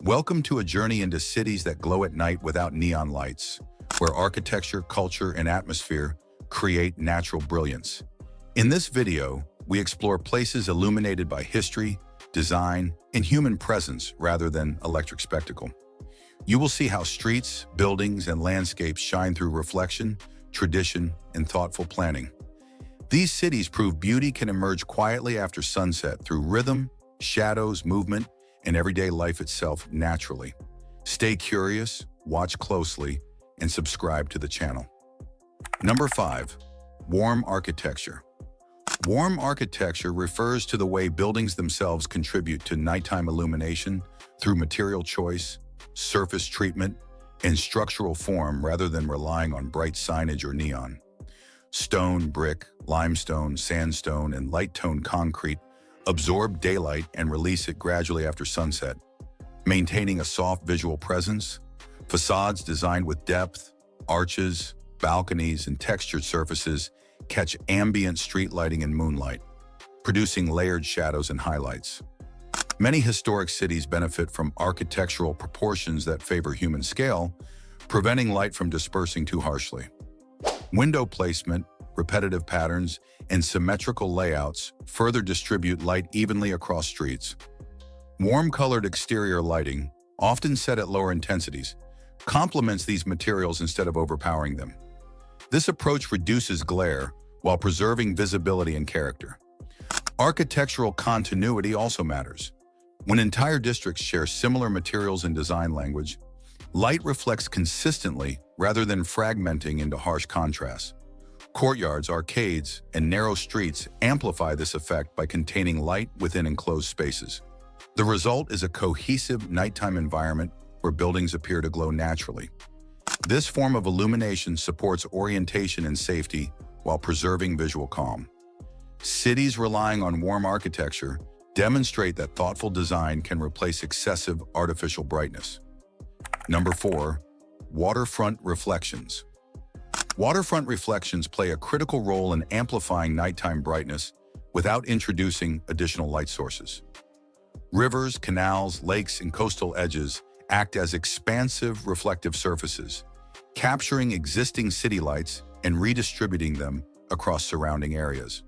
Welcome to a journey into cities that glow at night without neon lights, where architecture, culture, and atmosphere create natural brilliance. In this video, we explore places illuminated by history, design, and human presence rather than electric spectacle. You will see how streets, buildings, and landscapes shine through reflection, tradition, and thoughtful planning. These cities prove beauty can emerge quietly after sunset through rhythm, shadows, movement, and everyday life itself naturally. Stay curious, watch closely, and subscribe to the channel. Number 5. Warm architecture. Warm architecture refers to the way buildings themselves contribute to nighttime illumination through material choice, surface treatment, and structural form rather than relying on bright signage or neon. Stone, brick, limestone, sandstone, and light-toned concrete absorb daylight and release it gradually after sunset, maintaining a soft visual presence. Facades designed with depth, arches, balconies, and textured surfaces catch ambient street lighting and moonlight, producing layered shadows and highlights. Many historic cities benefit from architectural proportions that favor human scale, preventing light from dispersing too harshly. Window placement, repetitive patterns, and symmetrical layouts further distribute light evenly across streets. Warm-colored exterior lighting, often set at lower intensities, complements these materials instead of overpowering them. This approach reduces glare while preserving visibility and character. Architectural continuity also matters. When entire districts share similar materials and design language, light reflects consistently rather than fragmenting into harsh contrasts. Courtyards, arcades, and narrow streets amplify this effect by containing light within enclosed spaces. The result is a cohesive nighttime environment where buildings appear to glow naturally. This form of illumination supports orientation and safety while preserving visual calm. Cities relying on warm architecture demonstrate that thoughtful design can replace excessive artificial brightness. Number 4. Waterfront reflections. Waterfront reflections play a critical role in amplifying nighttime brightness without introducing additional light sources. Rivers, canals, lakes, and coastal edges act as expansive reflective surfaces, capturing existing city lights and redistributing them across surrounding areas.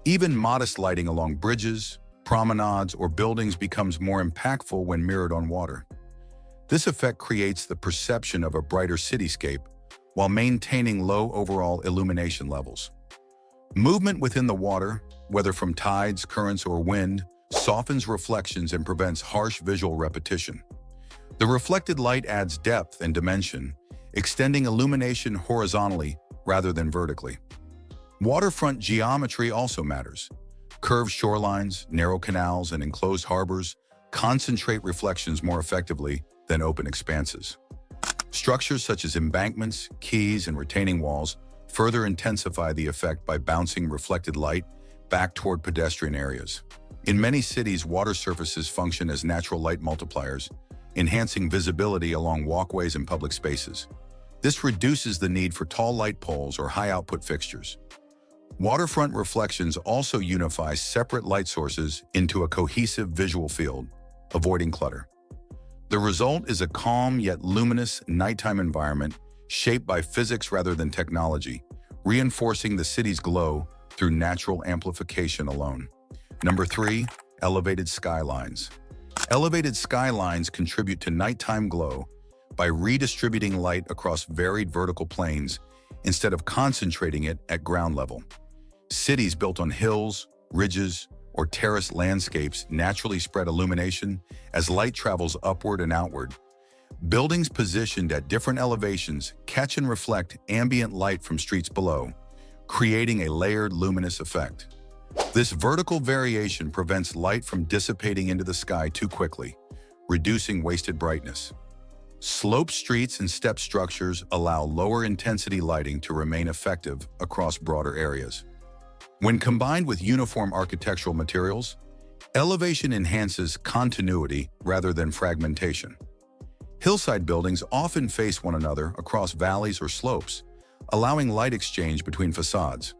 Even modest lighting along bridges, promenades, or buildings becomes more impactful when mirrored on water. This effect creates the perception of a brighter cityscape while maintaining low overall illumination levels. Movement within the water, whether from tides, currents, or wind, softens reflections and prevents harsh visual repetition. The reflected light adds depth and dimension, extending illumination horizontally rather than vertically. Waterfront geometry also matters. Curved shorelines, narrow canals, and enclosed harbors concentrate reflections more effectively than open expanses. Structures such as embankments, quays, and retaining walls further intensify the effect by bouncing reflected light back toward pedestrian areas. In many cities, water surfaces function as natural light multipliers, enhancing visibility along walkways and public spaces. This reduces the need for tall light poles or high-output fixtures. Waterfront reflections also unify separate light sources into a cohesive visual field, avoiding clutter. The result is a calm yet luminous nighttime environment shaped by physics rather than technology, reinforcing the city's glow through natural amplification alone. Number 3. Elevated skylines. Elevated skylines contribute to nighttime glow by redistributing light across varied vertical planes instead of concentrating it at ground level. Cities built on hills, ridges, or terraced landscapes naturally spread illumination as light travels upward and outward. Buildings positioned at different elevations catch and reflect ambient light from streets below, creating a layered luminous effect. This vertical variation prevents light from dissipating into the sky too quickly, reducing wasted brightness. Sloped streets and step structures allow lower intensity lighting to remain effective across broader areas. When combined with uniform architectural materials, elevation enhances continuity rather than fragmentation. Hillside buildings often face one another across valleys or slopes, allowing light exchange between facades.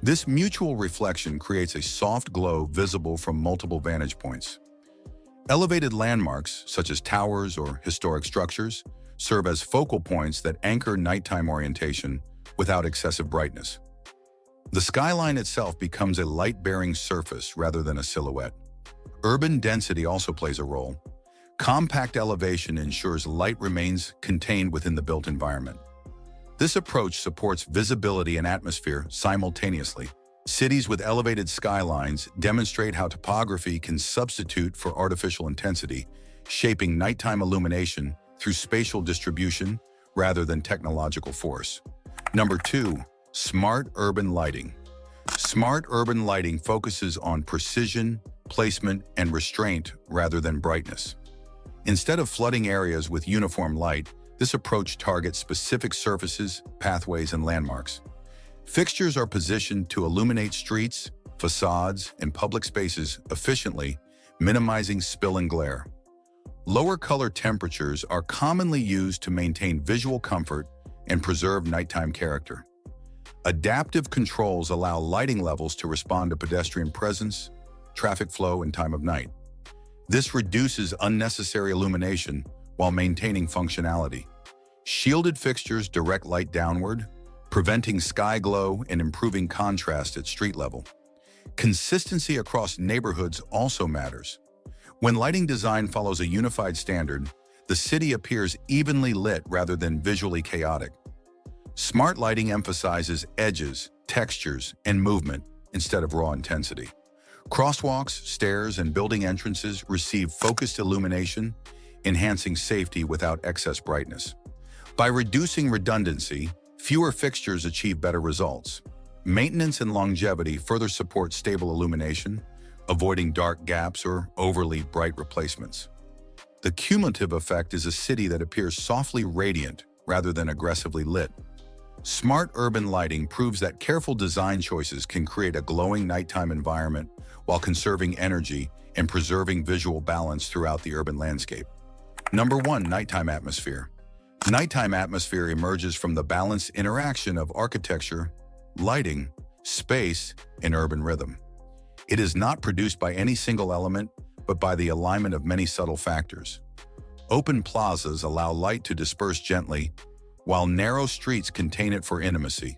This mutual reflection creates a soft glow visible from multiple vantage points. Elevated landmarks, such as towers or historic structures, serve as focal points that anchor nighttime orientation without excessive brightness. The skyline itself becomes a light-bearing surface rather than a silhouette. Urban density also plays a role. Compact elevation ensures light remains contained within the built environment. This approach supports visibility and atmosphere simultaneously. Cities with elevated skylines demonstrate how topography can substitute for artificial intensity, shaping nighttime illumination through spatial distribution rather than technological force. Number 2. Smart urban lighting. Smart urban lighting focuses on precision, placement, and restraint rather than brightness. Instead of flooding areas with uniform light, this approach targets specific surfaces, pathways, and landmarks. Fixtures are positioned to illuminate streets, facades, and public spaces efficiently, minimizing spill and glare. Lower color temperatures are commonly used to maintain visual comfort and preserve nighttime character. Adaptive controls allow lighting levels to respond to pedestrian presence, traffic flow, and time of night. This reduces unnecessary illumination while maintaining functionality. Shielded fixtures direct light downward, preventing sky glow and improving contrast at street level. Consistency across neighborhoods also matters. When lighting design follows a unified standard, the city appears evenly lit rather than visually chaotic. Smart lighting emphasizes edges, textures, and movement instead of raw intensity. Crosswalks, stairs, and building entrances receive focused illumination, enhancing safety without excess brightness. By reducing redundancy, fewer fixtures achieve better results. Maintenance and longevity further support stable illumination, avoiding dark gaps or overly bright replacements. The cumulative effect is a city that appears softly radiant rather than aggressively lit. Smart urban lighting proves that careful design choices can create a glowing nighttime environment while conserving energy and preserving visual balance throughout the urban landscape. Number 1. Nighttime atmosphere. Nighttime atmosphere emerges from the balanced interaction of architecture, lighting, space, and urban rhythm. It is not produced by any single element, but by the alignment of many subtle factors. Open plazas allow light to disperse gently, while narrow streets contain it for intimacy.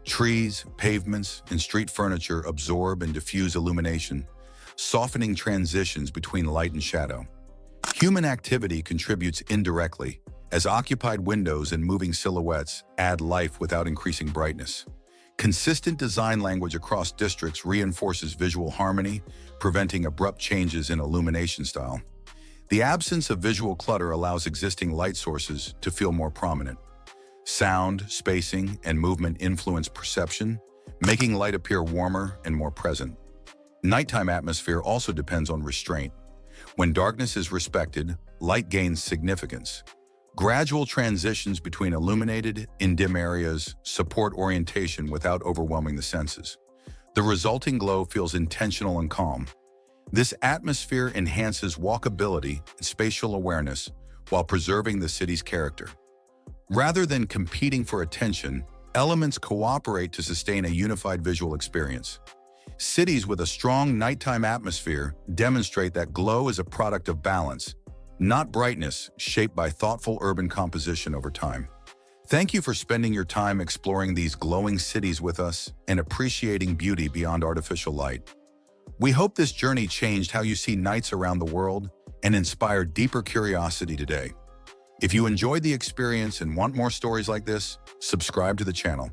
Trees, pavements, and street furniture absorb and diffuse illumination, softening transitions between light and shadow. Human activity contributes indirectly, as occupied windows and moving silhouettes add life without increasing brightness. Consistent design language across districts reinforces visual harmony, preventing abrupt changes in illumination style. The absence of visual clutter allows existing light sources to feel more prominent. Sound, spacing, and movement influence perception, making light appear warmer and more present. Nighttime atmosphere also depends on restraint. When darkness is respected, light gains significance. Gradual transitions between illuminated and dim areas support orientation without overwhelming the senses. The resulting glow feels intentional and calm. This atmosphere enhances walkability and spatial awareness while preserving the city's character. Rather than competing for attention, elements cooperate to sustain a unified visual experience. Cities with a strong nighttime atmosphere demonstrate that glow is a product of balance, not brightness, shaped by thoughtful urban composition over time. Thank you for spending your time exploring these glowing cities with us and appreciating beauty beyond artificial light. We hope this journey changed how you see nights around the world and inspired deeper curiosity today. If you enjoyed the experience and want more stories like this, subscribe to the channel.